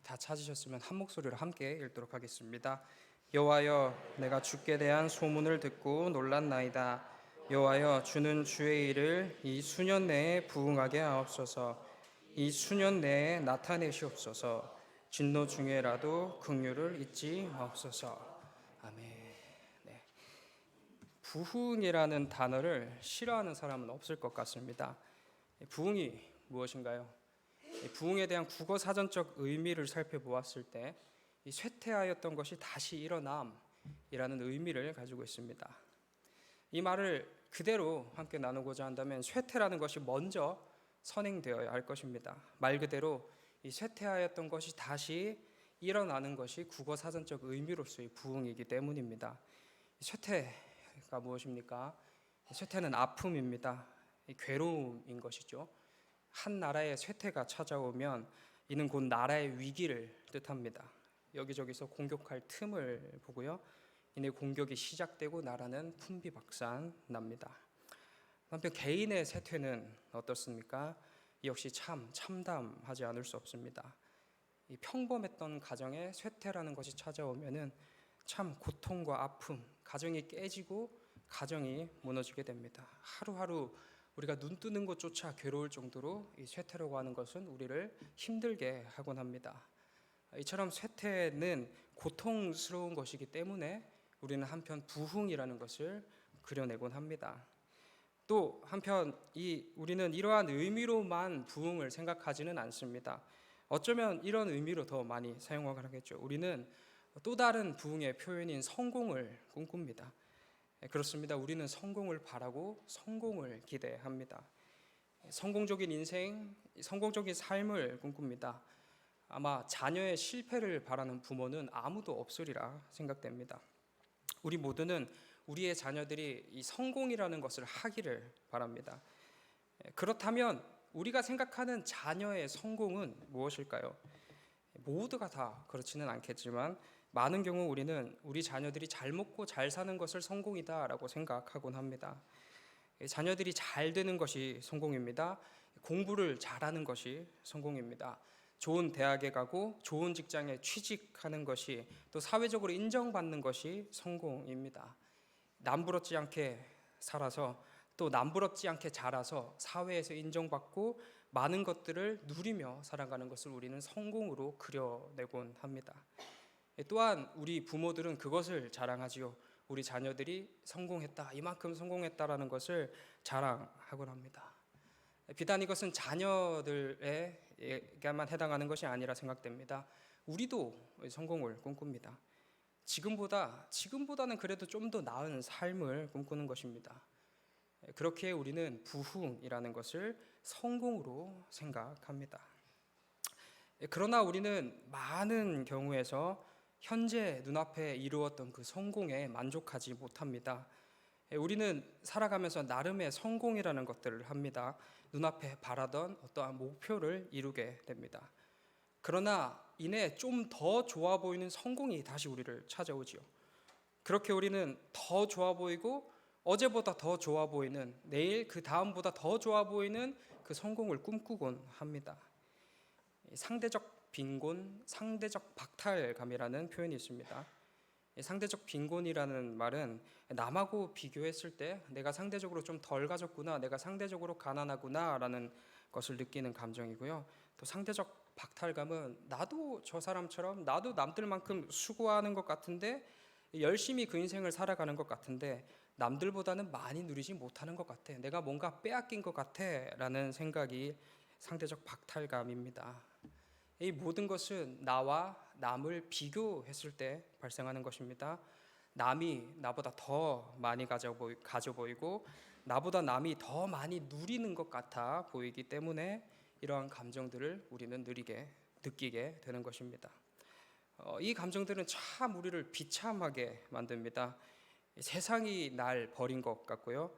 다 찾으셨으면 한 목소리로 함께 읽도록 하겠습니다. 여호와여, 내가 주께 대한 소문을 듣고 놀랐나이다. 여호와여, 주는 주의 일을 이 수년 내에 부응하게 하옵소서. 이 수년 내에 나타내시옵소서. 진노 중에라도 긍휼을 잊지 마옵소서. 아멘. 네. 부흥이라는 단어를 싫어하는 사람은 없을 것 같습니다. 부흥이 무엇인가요? 부흥에 대한 국어 사전적 의미를 살펴보았을 때 이 쇠퇴하였던 것이 다시 일어남이라는 의미를 가지고 있습니다. 이 말을 그대로 함께 나누고자 한다면 쇠퇴라는 것이 먼저 선행되어야 할 것입니다. 말 그대로 이 쇠퇴하였던 것이 다시 일어나는 것이 국어 사전적 의미로서의 부흥이기 때문입니다. 쇠퇴가 무엇입니까? 쇠퇴는 아픔입니다. 괴로움인 것이죠. 한 나라의 쇠퇴가 찾아오면 이는 곧 나라의 위기를 뜻합니다. 여기저기서 공격할 틈을 보고요. 이내 공격이 시작되고 나라는 풍비박산 납니다. 한편 개인의 쇠퇴는 어떻습니까? 역시 참담하지 않을 수 없습니다. 이 평범했던 가정에 쇠퇴라는 것이 찾아오면은 참 고통과 아픔, 가정이 깨지고 가정이 무너지게 됩니다. 하루하루 우리가 눈 뜨는 것조차 괴로울 정도로 이 쇠퇴라고 하는 것은 우리를 힘들게 하곤 합니다. 이처럼 쇠퇴는 고통스러운 것이기 때문에 우리는 한편 부흥이라는 것을 그려내곤 합니다. 또 한편 우리는 이러한 의미로만 부흥을 생각하지는 않습니다. 어쩌면 이런 의미로 더 많이 사용하곤 하겠죠. 우리는 또 다른 부흥의 표현인 성공을 꿈꿉니다. 그렇습니다. 우리는 성공을 바라고 성공을 기대합니다. 성공적인 인생, 성공적인 삶을 꿈꿉니다. 아마 자녀의 실패를 바라는 부모는 아무도 없으리라 생각됩니다. 우리 모두는 우리의 자녀들이 이 성공이라는 것을 하기를 바랍니다. 그렇다면 우리가 생각하는 자녀의 성공은 무엇일까요? 모두가 다 그렇지는 않겠지만 많은 경우 우리는 우리 자녀들이 잘 먹고 잘 사는 것을 성공이다라고 생각하곤 합니다. 자녀들이 잘 되는 것이 성공입니다. 공부를 잘하는 것이 성공입니다. 좋은 대학에 가고 좋은 직장에 취직하는 것이, 또 사회적으로 인정받는 것이 성공입니다. 남부럽지 않게 살아서 또 남부럽지 않게 자라서 사회에서 인정받고 많은 것들을 누리며 살아가는 것을 우리는 성공으로 그려내곤 합니다. 또한 우리 부모들은 그것을 자랑하지요. 우리 자녀들이 성공했다, 이만큼 성공했다라는 것을 자랑하곤 합니다. 비단 이것은 자녀들에게만 해당하는 것이 아니라 생각됩니다. 우리도 성공을 꿈꿉니다. 지금보다는 그래도 좀 더 나은 삶을 꿈꾸는 것입니다. 그렇게 우리는 부흥이라는 것을 성공으로 생각합니다. 그러나 우리는 많은 경우에서 현재 눈앞에 이루었던 그 성공에 만족하지 못합니다. 우리는 살아가면서 나름의 성공이라는 것들을 합니다. 눈앞에 바라던 어떠한 목표를 이루게 됩니다. 그러나 이내 좀 더 좋아 보이는 성공이 다시 우리를 찾아오지요. 그렇게 우리는 더 좋아 보이고 어제보다 더 좋아 보이는, 내일 그 다음보다 더 좋아 보이는 그 성공을 꿈꾸곤 합니다. 상대적 빈곤, 상대적 박탈감이라는 표현이 있습니다. 상대적 빈곤이라는 말은 남하고 비교했을 때 내가 상대적으로 좀 덜 가졌구나, 내가 상대적으로 가난하구나 라는 것을 느끼는 감정이고요. 또 상대적 박탈감은 나도 저 사람처럼, 나도 남들만큼 수고하는 것 같은데, 열심히 그 인생을 살아가는 것 같은데 남들보다는 많이 누리지 못하는 것 같아, 내가 뭔가 빼앗긴 것 같아 라는 생각이 상대적 박탈감입니다. 이 모든 것은 나와 남을 비교했을 때 발생하는 것입니다. 남이 나보다 더 많이 가져 보이고 나보다 남이 더 많이 누리는 것 같아 보이기 때문에 이러한 감정들을 우리는 느끼게 되는 것입니다. 이 감정들은 참 우리를 비참하게 만듭니다. 세상이 날 버린 것 같고요.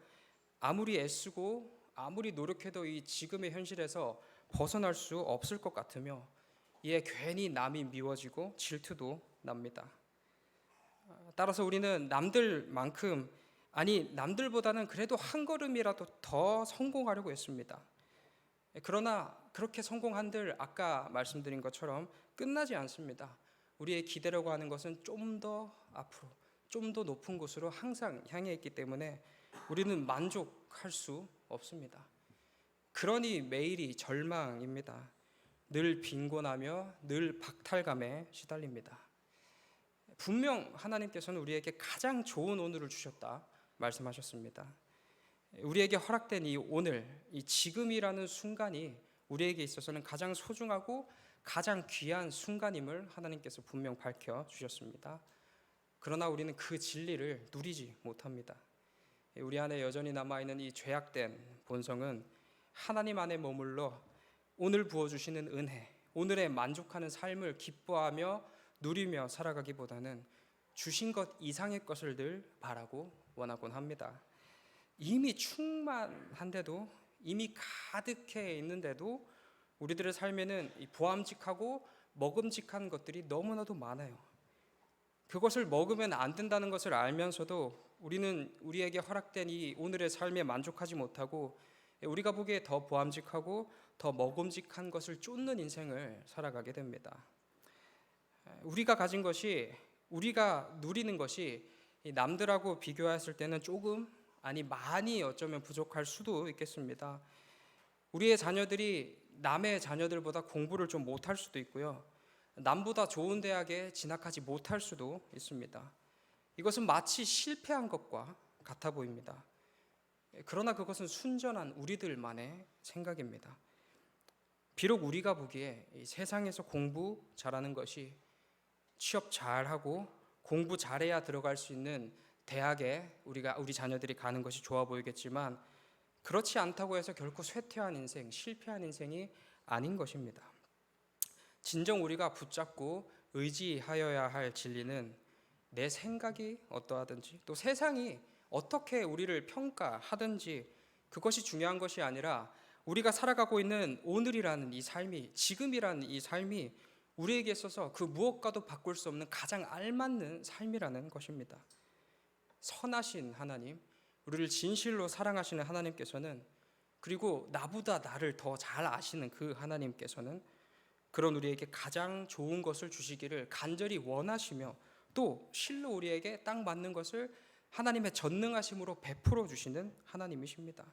아무리 애쓰고 아무리 노력해도 이 지금의 현실에서 벗어날 수 없을 것 같으며, 이에 괜히 남이 미워지고 질투도 납니다. 따라서 우리는 남들만큼, 아니 남들보다는 그래도 한 걸음이라도 더 성공하려고 했습니다. 그러나 그렇게 성공한들 아까 말씀드린 것처럼 끝나지 않습니다. 우리의 기대라고 하는 것은 좀 더 앞으로, 좀 더 높은 곳으로 항상 향해 있기 때문에 우리는 만족할 수 없습니다. 그러니 매일이 절망입니다. 늘 빈곤하며 늘 박탈감에 시달립니다. 분명 하나님께서는 우리에게 가장 좋은 오늘을 주셨다 말씀하셨습니다. 우리에게 허락된 이 오늘, 이 지금이라는 순간이 우리에게 있어서는 가장 소중하고 가장 귀한 순간임을 하나님께서 분명 밝혀 주셨습니다. 그러나 우리는 그 진리를 누리지 못합니다. 우리 안에 여전히 남아있는 이 죄악된 본성은 하나님 안에 머물러 오늘 부어주시는 은혜, 오늘에 만족하는 삶을 기뻐하며 누리며 살아가기보다는 주신 것 이상의 것을 늘 바라고 원하곤 합니다. 이미 충만한데도, 이미 가득해 있는데도 우리들의 삶에는 이 보암직하고 먹음직한 것들이 너무나도 많아요. 그것을 먹으면 안 된다는 것을 알면서도 우리는 우리에게 허락된 이 오늘의 삶에 만족하지 못하고 우리가 보기에 더 보암직하고 더 먹음직한 것을 쫓는 인생을 살아가게 됩니다. 우리가 가진 것이, 우리가 누리는 것이 남들하고 비교했을 때는 조금, 아니 많이 어쩌면 부족할 수도 있겠습니다. 우리의 자녀들이 남의 자녀들보다 공부를 좀 못할 수도 있고요, 남보다 좋은 대학에 진학하지 못할 수도 있습니다. 이것은 마치 실패한 것과 같아 보입니다. 그러나 그것은 순전한 우리들만의 생각입니다. 비록 우리가 보기에 이 세상에서 공부 잘하는 것이 취업 잘하고 공부 잘해야 들어갈 수 있는 대학에 우리 자녀들이 가는 것이 좋아 보이겠지만 그렇지 않다고 해서 결코 쇠퇴한 인생, 실패한 인생이 아닌 것입니다. 진정 우리가 붙잡고 의지하여야 할 진리는 내 생각이 어떠하든지 또 세상이 어떻게 우리를 평가하든지 그것이 중요한 것이 아니라 우리가 살아가고 있는 오늘이라는 이 삶이, 지금이라는 이 삶이 우리에게 있어서 그 무엇과도 바꿀 수 없는 가장 알맞는 삶이라는 것입니다. 선하신 하나님, 우리를 진실로 사랑하시는 하나님께서는, 그리고 나보다 나를 더 잘 아시는 그 하나님께서는 그런 우리에게 가장 좋은 것을 주시기를 간절히 원하시며 또 실로 우리에게 딱 맞는 것을 하나님의 전능하심으로 베풀어 주시는 하나님이십니다.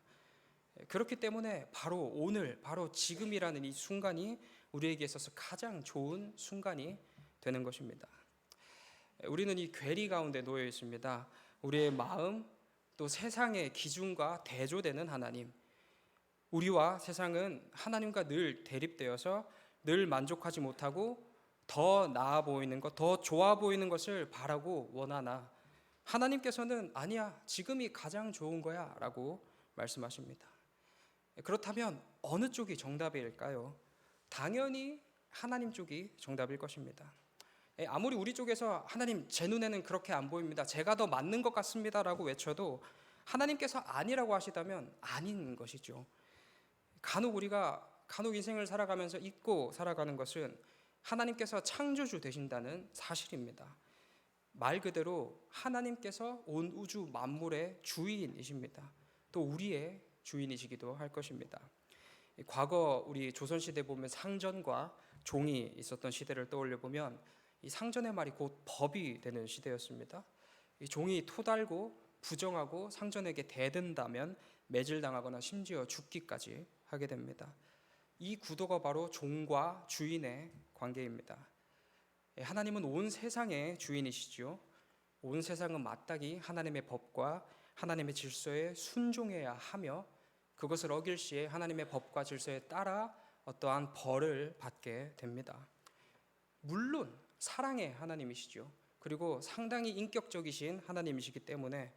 그렇기 때문에 바로 오늘, 바로 지금이라는 이 순간이 우리에게 있어서 가장 좋은 순간이 되는 것입니다. 우리는 이 괴리 가운데 놓여 있습니다. 우리의 마음, 또 세상의 기준과 대조되는 하나님, 우리와 세상은 하나님과 늘 대립되어서 늘 만족하지 못하고 더 나아 보이는 것, 더 좋아 보이는 것을 바라고 원하나 하나님께서는 아니야, 지금이 가장 좋은 거야 라고 말씀하십니다. 그렇다면 어느 쪽이 정답일까요? 당연히 하나님 쪽이 정답일 것입니다. 아무리 우리 쪽에서 하나님 제 눈에는 그렇게 안 보입니다, 제가 더 맞는 것 같습니다 라고 외쳐도 하나님께서 아니라고 하시다면 아닌 것이죠. 우리가 간혹 인생을 살아가면서 잊고 살아가는 것은 하나님께서 창조주 되신다는 사실입니다. 말 그대로 하나님께서 온 우주 만물의 주인이십니다. 또 우리의 주인이시기도 할 것입니다. 과거 우리 조선시대 보면 상전과 종이 있었던 시대를 떠올려 보면 이 상전의 말이 곧 법이 되는 시대였습니다. 이 종이 토달고 부정하고 상전에게 대든다면 매질당하거나 심지어 죽기까지 하게 됩니다. 이 구도가 바로 종과 주인의 관계입니다. 하나님은 온 세상의 주인이시죠. 온 세상은 마땅히 하나님의 법과 하나님의 질서에 순종해야 하며 그것을 어길 시에 하나님의 법과 질서에 따라 어떠한 벌을 받게 됩니다. 물론 사랑의 하나님이시죠. 그리고 상당히 인격적이신 하나님이시기 때문에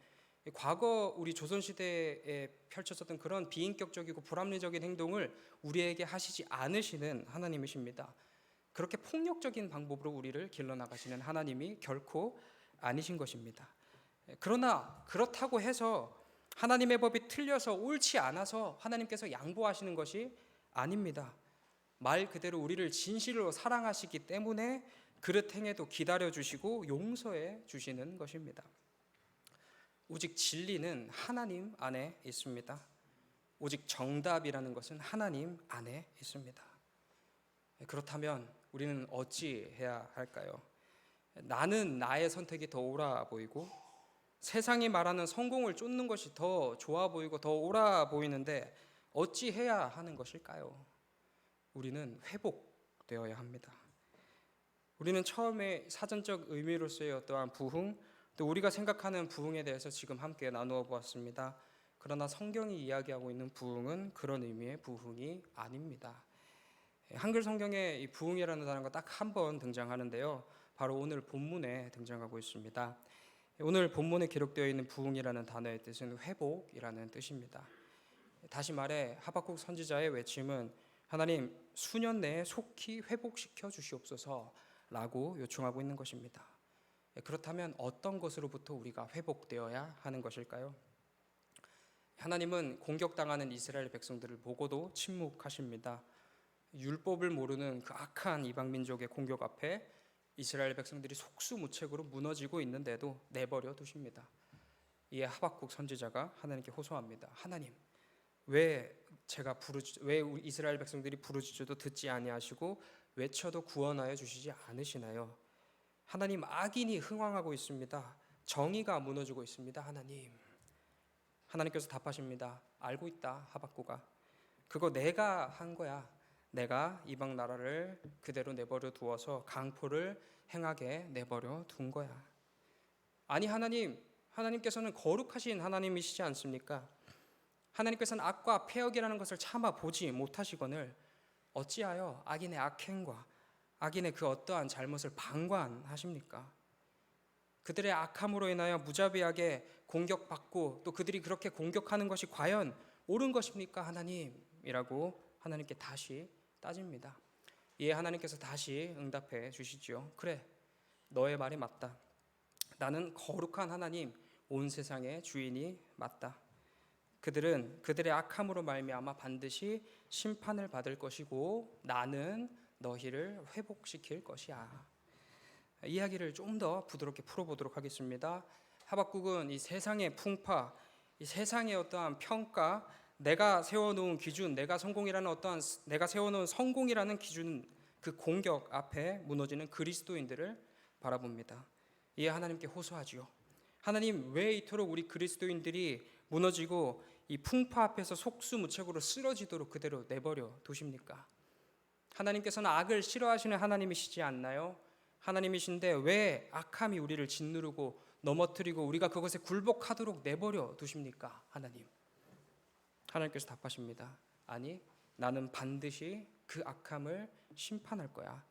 과거 우리 조선시대에 펼쳐졌던 그런 비인격적이고 불합리적인 행동을 우리에게 하시지 않으시는 하나님이십니다. 그렇게 폭력적인 방법으로 우리를 길러나가시는 하나님이 결코 아니신 것입니다. 그러나 그렇다고 해서 하나님의 법이 틀려서 옳지 않아서 하나님께서 양보하시는 것이 아닙니다. 말 그대로 우리를 진실로 사랑하시기 때문에 그릇 행에도 기다려주시고 용서해 주시는 것입니다. 오직 진리는 하나님 안에 있습니다. 오직 정답이라는 것은 하나님 안에 있습니다. 그렇다면 우리는 어찌 해야 할까요? 나는 나의 선택이 더 옳아 보이고 세상이 말하는 성공을 쫓는 것이 더 좋아 보이고 더 옳아 보이는데 어찌 해야 하는 것일까요? 우리는 회복되어야 합니다. 우리는 처음에 사전적 의미로서의 어떠한 부흥, 또 우리가 생각하는 부흥에 대해서 지금 함께 나누어 보았습니다. 그러나 성경이 이야기하고 있는 부흥은 그런 의미의 부흥이 아닙니다. 한글 성경에 이 부흥이라는 단어가 딱 한 번 등장하는데요. 바로 오늘 본문에 등장하고 있습니다. 오늘 본문에 기록되어 있는 부흥이라는 단어의 뜻은 회복이라는 뜻입니다. 다시 말해 하박국 선지자의 외침은 하나님 수년 내에 속히 회복시켜 주시옵소서라고 요청하고 있는 것입니다. 그렇다면 어떤 것으로부터 우리가 회복되어야 하는 것일까요? 하나님은 공격당하는 이스라엘 백성들을 보고도 침묵하십니다. 율법을 모르는 그 악한 이방 민족의 공격 앞에 이스라엘 백성들이 속수무책으로 무너지고 있는데도 내버려 두십니다. 이에 하박국 선지자가 하나님께 호소합니다. 하나님, 왜 이스라엘 백성들이 부르짖어도 듣지 아니하시고 외쳐도 구원하여 주시지 않으시나요? 하나님, 악인이 흥왕하고 있습니다. 정의가 무너지고 있습니다. 하나님께서 답하십니다. 알고 있다, 하박국아. 그거 내가 한 거야. 내가 이방 나라를 그대로 내버려 두어서 강포를 행하게 내버려 둔 거야. 아니 하나님께서는 거룩하신 하나님이시지 않습니까? 하나님께서는 악과 폐역이라는 것을 참아 보지 못하시거늘 어찌하여 악인의 악행과 악인의 그 어떠한 잘못을 방관하십니까? 그들의 악함으로 인하여 무자비하게 공격받고 또 그들이 그렇게 공격하는 것이 과연 옳은 것입니까? 하나님이라고 하나님께 다시 따집니다. 이에 하나님께서 다시 응답해 주시지요. 그래, 너의 말이 맞다. 나는 거룩한 하나님, 온 세상의 주인이 맞다. 그들은 그들의 악함으로 말미암아 반드시 심판을 받을 것이고 나는 너희를 회복시킬 것이야. 이야기를 좀 더 부드럽게 풀어보도록 하겠습니다. 하박국은 이 세상의 풍파, 이 세상의 어떠한 평가, 내가 세워놓은 기준, 내가 세워놓은 성공이라는 기준, 그 공격 앞에 무너지는 그리스도인들을 바라봅니다. 이에 하나님께 호소하지요. 하나님, 왜 이토록 우리 그리스도인들이 무너지고 이 풍파 앞에서 속수무책으로 쓰러지도록 그대로 내버려 두십니까? 하나님께서는 악을 싫어하시는 하나님이시지 않나요? 하나님이신데 왜 악함이 우리를 짓누르고 넘어뜨리고 우리가 그것에 굴복하도록 내버려 두십니까? 하나님께서 답하십니다. 아니, 나는 반드시 그 악함을 심판할 거야.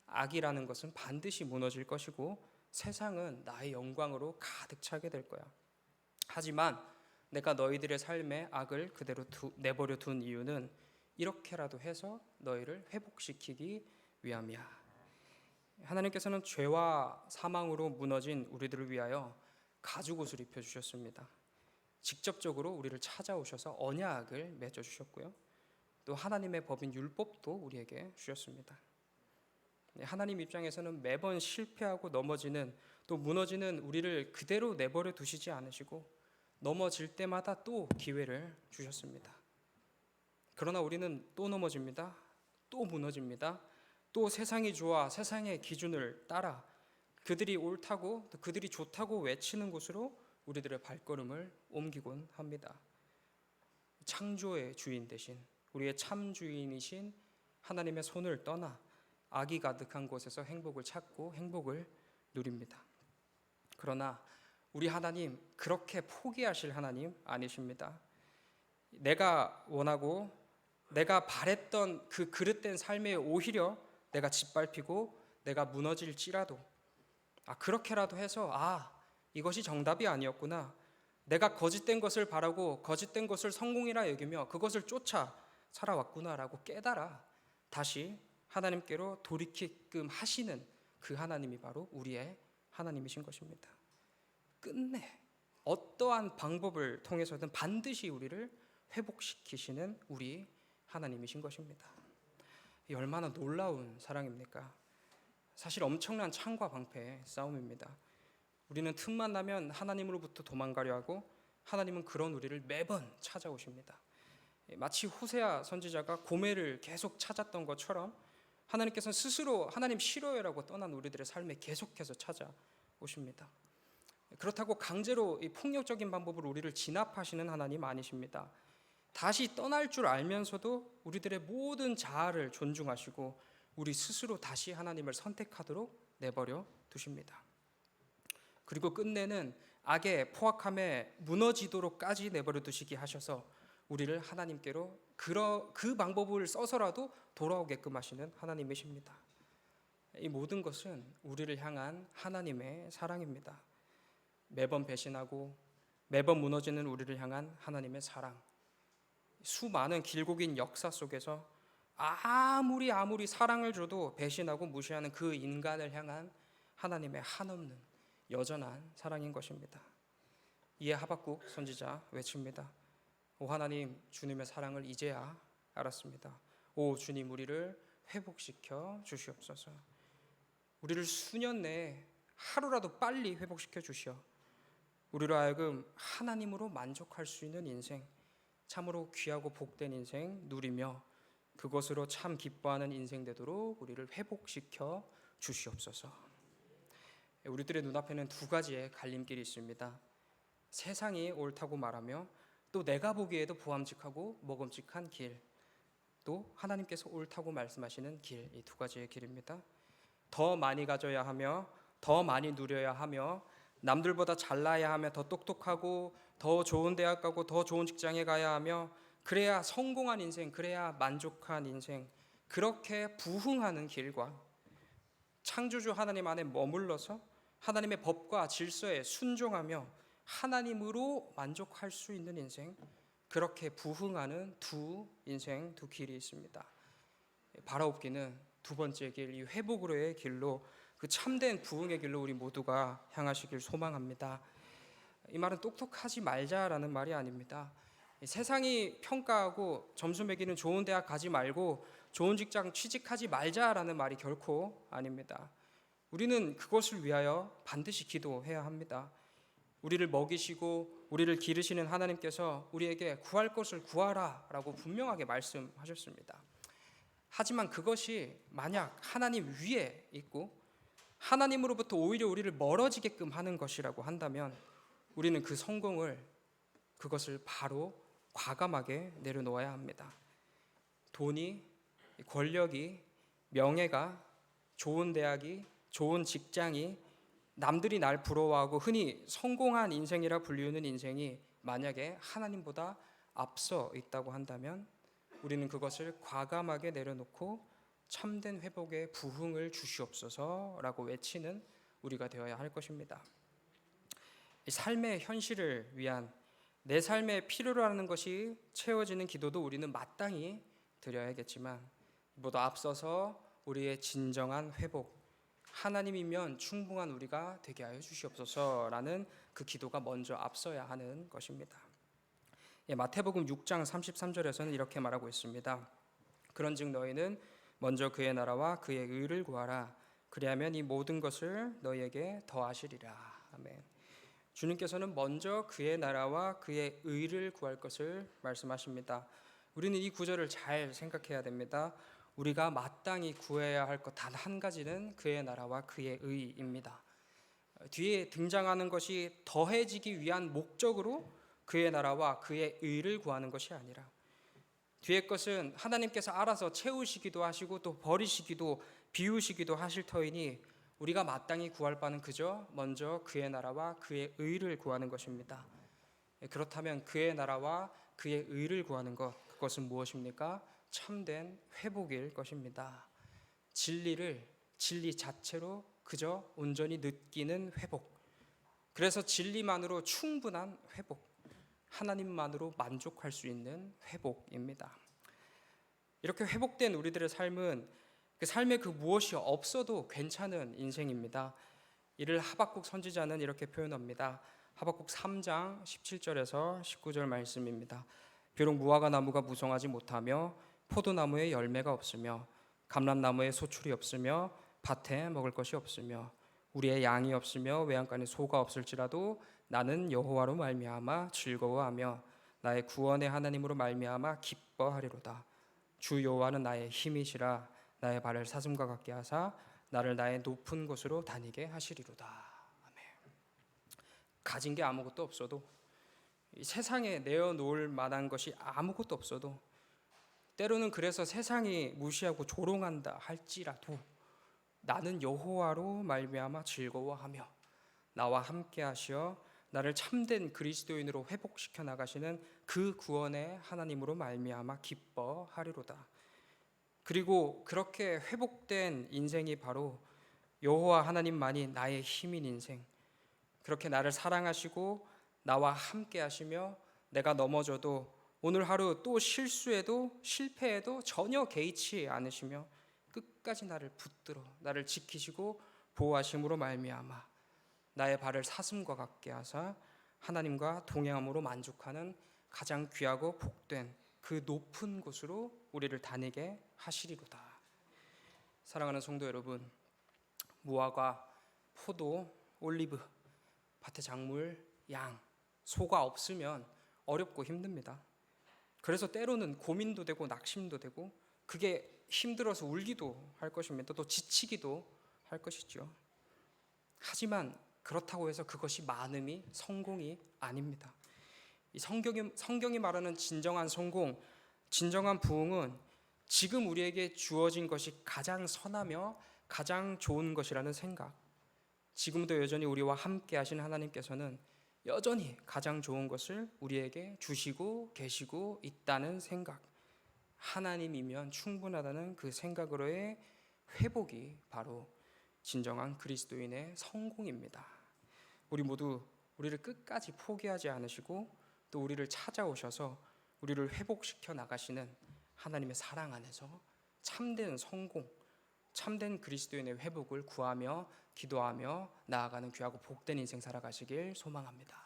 악이라는 것은 반드시 무너질 것이고 세상은 나의 영광으로 가득 차게 될 거야. 하지만 내가 너희들의 삶에 악을 그대로 내버려 둔 이유는 이렇게라도 해서 너희를 회복시키기 위함이야. 하나님께서는 죄와 사망으로 무너진 우리들을 위하여 가죽옷을 입혀주셨습니다. 직접적으로 우리를 찾아오셔서 언약을 맺어주셨고요. 또 하나님의 법인 율법도 우리에게 주셨습니다. 하나님 입장에서는 매번 실패하고 넘어지는 또 무너지는 우리를 그대로 내버려 두시지 않으시고 넘어질 때마다 또 기회를 주셨습니다. 그러나 우리는 또 넘어집니다. 또 무너집니다. 또 세상이 좋아 세상의 기준을 따라 그들이 옳다고 또 그들이 좋다고 외치는 곳으로 우리들의 발걸음을 옮기곤 합니다. 창조의 주인 대신 우리의 참 주인이신 하나님의 손을 떠나 악이 가득한 곳에서 행복을 찾고 행복을 누립니다. 그러나 우리 하나님 그렇게 포기하실 하나님 아니십니다. 내가 원하고 내가 바랬던 그 그릇된 삶에 오히려 내가 짓밟히고 내가 무너질지라도 그렇게라도 해서 이것이 정답이 아니었구나. 내가 거짓된 것을 바라고 거짓된 것을 성공이라 여기며 그것을 쫓아 살아왔구나라고 깨달아 다시 하나님께로 돌이키끔 하시는 그 하나님이 바로 우리의 하나님이신 것입니다. 끝내 어떠한 방법을 통해서든 반드시 우리를 회복시키시는 우리 하나님이신 것입니다. 얼마나 놀라운 사랑입니까? 사실 엄청난 창과 방패의 싸움입니다. 우리는 틈만 나면 하나님으로부터 도망가려 하고 하나님은 그런 우리를 매번 찾아오십니다. 마치 호세아 선지자가 고멜을 계속 찾았던 것처럼 하나님께서는 스스로 하나님 싫어요라고 떠난 우리들의 삶에 계속해서 찾아오십니다. 그렇다고 강제로 이 폭력적인 방법으로 우리를 진압하시는 하나님 아니십니다. 다시 떠날 줄 알면서도 우리들의 모든 자아를 존중하시고 우리 스스로 다시 하나님을 선택하도록 내버려 두십니다. 그리고 끝내는 악의 포악함에 무너지도록까지 내버려 두시게 하셔서 우리를 하나님께로 그 방법을 써서라도 돌아오게끔 하시는 하나님이십니다. 이 모든 것은 우리를 향한 하나님의 사랑입니다. 매번 배신하고 매번 무너지는 우리를 향한 하나님의 사랑. 수많은 길고 긴 역사 속에서 아무리 사랑을 줘도 배신하고 무시하는 그 인간을 향한 하나님의 한없는 여전한 사랑인 것입니다. 이에 하박국 선지자 외칩니다. 오 하나님, 주님의 사랑을 이제야 알았습니다. 오 주님, 우리를 회복시켜 주시옵소서. 우리를 수년 내에 하루라도 빨리 회복시켜 주시어 우리로 하여금 하나님으로 만족할 수 있는 인생, 참으로 귀하고 복된 인생 누리며 그것으로 참 기뻐하는 인생 되도록 우리를 회복시켜 주시옵소서. 우리들의 눈앞에는 두 가지의 갈림길이 있습니다. 세상이 옳다고 말하며 또 내가 보기에도 보암직하고 먹음직한 길, 또 하나님께서 옳다고 말씀하시는 길, 이 두 가지의 길입니다. 더 많이 가져야 하며 더 많이 누려야 하며 남들보다 잘나야 하며 더 똑똑하고 더 좋은 대학 가고 더 좋은 직장에 가야 하며 그래야 성공한 인생, 그래야 만족한 인생, 그렇게 부흥하는 길과 창조주 하나님 안에 머물러서 하나님의 법과 질서에 순종하며 하나님으로 만족할 수 있는 인생, 그렇게 부흥하는 두 인생, 두 길이 있습니다. 바라옵기는 두 번째 길, 이 회복으로의 길로, 그 참된 부흥의 길로 우리 모두가 향하시길 소망합니다. 이 말은 똑똑하지 말자라는 말이 아닙니다. 세상이 평가하고 점수 매기는 좋은 대학 가지 말고 좋은 직장 취직하지 말자라는 말이 결코 아닙니다. 우리는 그것을 위하여 반드시 기도해야 합니다. 우리를 먹이시고 우리를 기르시는 하나님께서 우리에게 구할 것을 구하라 라고 분명하게 말씀하셨습니다. 하지만 그것이 만약 하나님 위에 있고 하나님으로부터 오히려 우리를 멀어지게끔 하는 것이라고 한다면 우리는 그 성공을, 그것을 바로 과감하게 내려놓아야 합니다. 돈이, 권력이, 명예가, 좋은 대학이, 좋은 직장이, 남들이 날 부러워하고 흔히 성공한 인생이라 불리우는 인생이 만약에 하나님보다 앞서 있다고 한다면 우리는 그것을 과감하게 내려놓고 참된 회복의 부흥을 주시옵소서라고 외치는 우리가 되어야 할 것입니다. 삶의 현실을 위한 내 삶의 필요로 하는 것이 채워지는 기도도 우리는 마땅히 드려야겠지만 보다 앞서서 우리의 진정한 회복, 하나님이면 충분한 우리가 되게 하여 주시옵소서라는 그 기도가 먼저 앞서야 하는 것입니다. 마태복음 6장 33절에서는 이렇게 말하고 있습니다. 그런즉 너희는 먼저 그의 나라와 그의 의를 구하라. 그리하면 이 모든 것을 너희에게 더하시리라. 아멘. 주님께서는 먼저 그의 나라와 그의 의를 구할 것을 말씀하십니다. 우리는 이 구절을 잘 생각해야 됩니다. 우리가 마땅히 구해야 할 것 단 한 가지는 그의 나라와 그의 의입니다. 뒤에 등장하는 것이 더해지기 위한 목적으로 그의 나라와 그의 의를 구하는 것이 아니라 뒤에 것은 하나님께서 알아서 채우시기도 하시고 또 버리시기도 비우시기도 하실 터이니 우리가 마땅히 구할 바는 그저 먼저 그의 나라와 그의 의를 구하는 것입니다. 그렇다면 그의 나라와 그의 의를 구하는 것, 그것은 무엇입니까? 참된 회복일 것입니다. 진리 자체로 그저 온전히 느끼는 회복. 그래서 진리만으로 충분한 회복, 하나님만으로 만족할 수 있는 회복입니다. 이렇게 회복된 우리들의 삶은 그 삶에 그 무엇이 없어도 괜찮은 인생입니다. 이를 하박국 선지자는 이렇게 표현합니다. 하박국 3장 17절에서 19절 말씀입니다. 비록 무화과 나무가 무성하지 못하며 포도나무에 열매가 없으며 감람나무에 소출이 없으며 밭에 먹을 것이 없으며 우리의 양이 없으며 외양간에 소가 없을지라도 나는 여호와로 말미암아 즐거워하며 나의 구원의 하나님으로 말미암아 기뻐하리로다. 주 여호와는 나의 힘이시라. 나의 발을 사슴과 같게 하사 나를 나의 높은 곳으로 다니게 하시리로다. 아멘. 가진 게 아무것도 없어도, 이 세상에 내어놓을 만한 것이 아무것도 없어도, 때로는 그래서 세상이 무시하고 조롱한다 할지라도 나는 여호와로 말미암아 즐거워하며 나와 함께 하시어 나를 참된 그리스도인으로 회복시켜 나가시는 그 구원의 하나님으로 말미암아 기뻐하리로다. 그리고 그렇게 회복된 인생이 바로 여호와 하나님만이 나의 힘인 인생, 그렇게 나를 사랑하시고 나와 함께 하시며 내가 넘어져도 오늘 하루 또 실수해도 실패해도 전혀 개의치 않으시며 끝까지 나를 붙들어 나를 지키시고 보호하심으로 말미암아 나의 발을 사슴과 같게 하사 하나님과 동행함으로 만족하는 가장 귀하고 복된 그 높은 곳으로 우리를 다니게 하시리로다. 사랑하는 성도 여러분, 무화과, 포도, 올리브, 밭에 작물, 양, 소가 없으면 어렵고 힘듭니다. 그래서 때로는 고민도 되고 낙심도 되고 그게 힘들어서 울기도 할 것입니다. 또 지치기도 할 것이죠. 하지만 그렇다고 해서 그것이 많음이 성공이 아닙니다. 이 성경이 말하는 진정한 성공, 진정한 부흥은 지금 우리에게 주어진 것이 가장 선하며 가장 좋은 것이라는 생각, 지금도 여전히 우리와 함께 하신 하나님께서는 여전히 가장 좋은 것을 우리에게 주시고 계시고 있다는 생각, 하나님이면 충분하다는 그 생각으로의 회복이 바로 진정한 그리스도인의 성공입니다. 우리 모두 우리를 끝까지 포기하지 않으시고 또 우리를 찾아오셔서 우리를 회복시켜 나가시는 하나님의 사랑 안에서 참된 성공, 참된 그리스도인의 회복을 구하며 기도하며 나아가는 귀하고 복된 인생 살아가시길 소망합니다.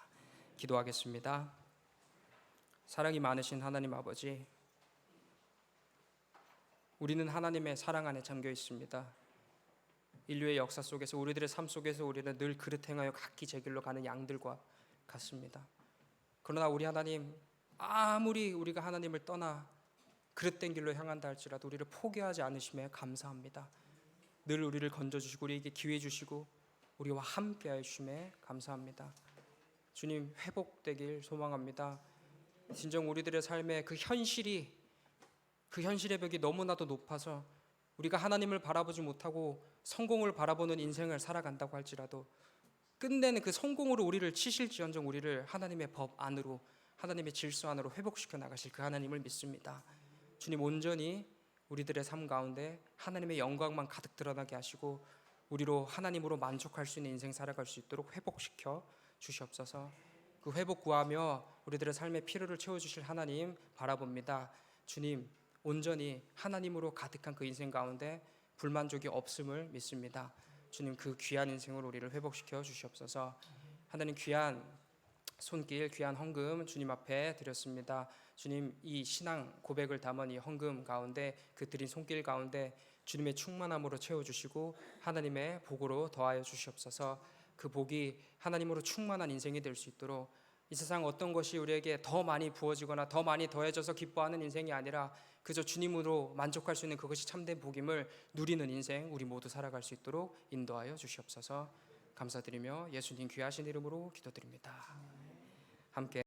기도하겠습니다. 사랑이 많으신 하나님 아버지, 우리는 하나님의 사랑 안에 잠겨 있습니다. 인류의 역사 속에서 우리들의 삶 속에서 우리는 늘 그릇 행하여 각기 제 길로 가는 양들과 같습니다. 그러나 우리 하나님, 아무리 우리가 하나님을 떠나 그릇된 길로 향한다 할지라도 우리를 포기하지 않으심에 감사합니다. 늘 우리를 건져주시고 우리에게 기회 주시고 우리와 함께 하심에 감사합니다. 주님, 회복되길 소망합니다. 진정 우리들의 삶의 그 현실의 벽이 너무나도 높아서 우리가 하나님을 바라보지 못하고 성공을 바라보는 인생을 살아간다고 할지라도 끝내는 그 성공으로 우리를 치실지언정 우리를 하나님의 법 안으로, 하나님의 질서 안으로 회복시켜 나가실 그 하나님을 믿습니다. 주님, 온전히 우리들의 삶 가운데 하나님의 영광만 가득 드러나게 하시고 우리로 하나님으로 만족할 수 있는 인생 살아갈 수 있도록 회복시켜 주시옵소서. 그 회복 구하며 우리들의 삶의 필요를 채워주실 하나님 바라봅니다. 주님, 온전히 하나님으로 가득한 그 인생 가운데 불만족이 없음을 믿습니다. 주님, 그 귀한 인생으로 우리를 회복시켜 주시옵소서. 하나님, 귀한 손길, 귀한 헌금 주님 앞에 드렸습니다. 주님, 이 신앙 고백을 담은 이 헌금 가운데, 그 드린 손길 가운데 주님의 충만함으로 채워주시고 하나님의 복으로 더하여 주시옵소서. 그 복이 하나님으로 충만한 인생이 될 수 있도록, 이 세상 어떤 것이 우리에게 더 많이 부어지거나 더 많이 더해져서 기뻐하는 인생이 아니라 그저 주님으로 만족할 수 있는 그것이 참된 복임을 누리는 인생 우리 모두 살아갈 수 있도록 인도하여 주시옵소서. 감사드리며 예수님 귀하신 이름으로 기도드립니다. 함께